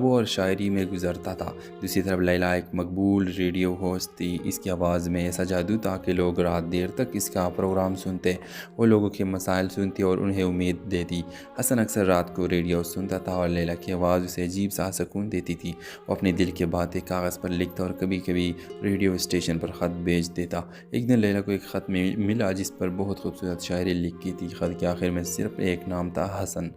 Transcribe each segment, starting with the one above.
وہ اور شاعری میں گزرتا تھا۔ دوسری طرف لیلا ایک مقبول ریڈیو ہوسٹ تھی۔ اس کی آواز میں ایسا جادو تھا کہ لوگ رات دیر تک اس کا پروگرام سنتے، وہ لوگوں کے مسائل سنتی اور انہیں امید دیتی۔ حسن اکثر رات کو ریڈیو سنتا تھا اور لیلا کی آواز اسے عجیب سا سکون دیتی تھی۔ وہ اپنے دل کی باتیں کاغذ پر لکھتا اور کبھی کبھی ریڈیو اسٹیشن پر خط بھیج دیتا۔ ایک دن لیلا کو ایک خط ملا جس پر بہت خوبصورت شاعری لکھی تھی۔ خط کے آخر میں صرف ایک نام تھا، حسن۔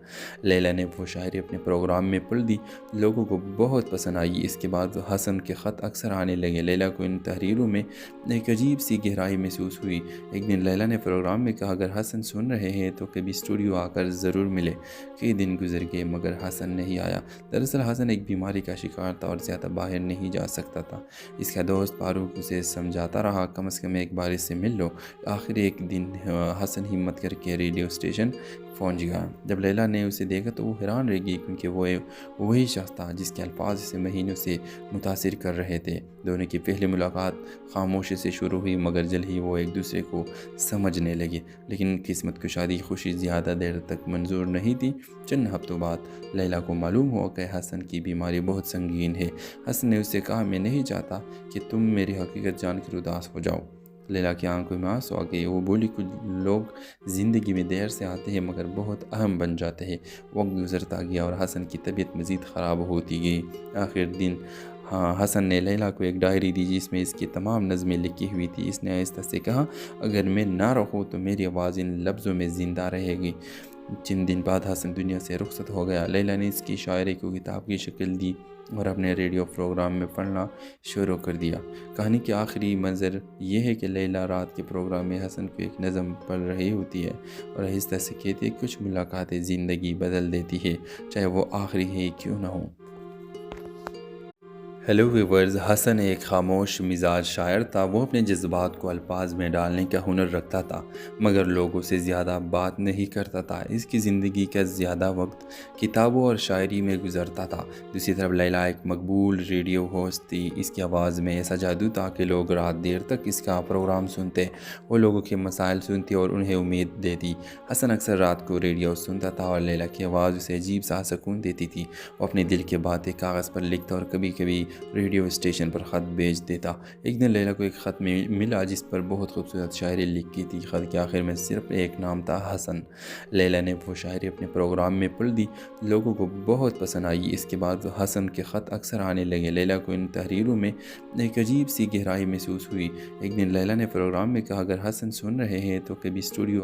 لیلا نے وہ شاعری اپنے پروگرام میں پڑھ دی، لوگوں کو بہت پسند آئی۔ اس کے بعد حسن کے خط اکثر آنے لگے۔ لیلا کو ان تحریروں میں ایک عجیب سی گہرائی محسوس ہوئی۔ ایک دن لیلا نے پروگرام میں کہا، اگر حسن سن رہے ہیں تو کبھی اسٹوڈیو آ کر ضرور ملے۔ کئی دن گزر گئے مگر حسن نہیں آیا۔ دراصل حسن ایک بیماری کا شکار تھا اور زیادہ باہر نہیں جا سکتا تھا۔ اس کا دوست فاروق اسے سمجھاتا رہا، کم از کم ایک بار اس سے مل لو۔ آخر ایک دن حسن ہمت کر کے ریڈیو اسٹیشن پہنچ گیا۔ جب لیلا نے اسے دیکھا تو وہ حیران رہ گئی، کیونکہ وہ وہی شخص تھا جس کے الفاظ اسے مہینوں سے متاثر کر رہے تھے۔ دونوں کی پہلی ملاقات خاموشی سے شروع ہوئی مگر جلد ہی وہ ایک دوسرے کو سمجھنے لگے۔ لیکن قسمت کشادی خوشی زیادہ دیر تک منظور نہیں تھی۔ چند ہفتوں بعد لیلا کو معلوم ہوا کہ حسن کی بیماری بہت سنگین ہے۔ حسن نے اس سے کہا، میں نہیں چاہتا کہ تم میری حقیقت جان کر اداس ہو جاؤ۔ لیلا کی آنکھوں میں آنسو آ گئے۔ وہ بولی، کچھ لوگ زندگی میں دیر سے آتے ہیں مگر بہت اہم بن جاتے ہیں۔ وقت گزرتا گیا اور حسن کی طبیعت مزید خراب ہوتی گئی۔ آخر دن حسن نے لیلا کو ایک ڈائری دی جس میں اس کی تمام نظمیں لکھی ہوئی تھی۔ اس نے آہستہ سے کہا، اگر میں نہ رہوں تو میری آواز ان لفظوں میں زندہ رہے گی۔ چند دن بعد حسن دنیا سے رخصت ہو گیا۔ لیلا نے اس کی شاعری کو کتاب کی شکل دی اور اپنے ریڈیو پروگرام میں پڑھنا شروع کر دیا۔ کہانی کے آخری منظر یہ ہے کہ لیلا رات کے پروگرام میں حسن کو ایک نظم پڑھ رہی ہوتی ہے اور آہستہ سے کہتی ہے، کچھ ملاقاتیں زندگی بدل دیتی ہے، چاہے وہ آخری ہے کیوں نہ ہو۔ ہیلو ویورز، حسن ایک خاموش مزاج شاعر تھا۔ وہ اپنے جذبات کو الفاظ میں ڈالنے کا ہنر رکھتا تھا مگر لوگوں سے زیادہ بات نہیں کرتا تھا۔ اس کی زندگی کا زیادہ وقت کتابوں اور شاعری میں گزرتا تھا۔ دوسری طرف لیلا ایک مقبول ریڈیو ہوسٹ تھی۔ اس کی آواز میں ایسا جادو تھا کہ لوگ رات دیر تک اس کا پروگرام سنتے، وہ لوگوں کے مسائل سنتی اور انہیں امید دیتی۔ حسن اکثر رات کو ریڈیو سنتا تھا اور لیلا کی آواز اسے عجیب سا سکون دیتی تھی۔ وہ اپنے دل کی باتیں کاغذ پر لکھتا اور کبھی کبھی ریڈیو اسٹیشن پر خط بھیج دیتا۔ ایک دن لیلا کو ایک خط ملا جس پر بہت خوبصورت شاعری لکھی تھی۔ خط کے آخر میں صرف ایک نام تھا، حسن۔ لیلا نے وہ شاعری اپنے پروگرام میں پڑھ دی، لوگوں کو بہت پسند آئی۔ اس کے بعد حسن کے خط اکثر آنے لگے۔ لیلا کو ان تحریروں میں ایک عجیب سی گہرائی محسوس ہوئی۔ ایک دن لیلا نے پروگرام میں کہا، اگر حسن سن رہے ہیں تو کبھی اسٹوڈیو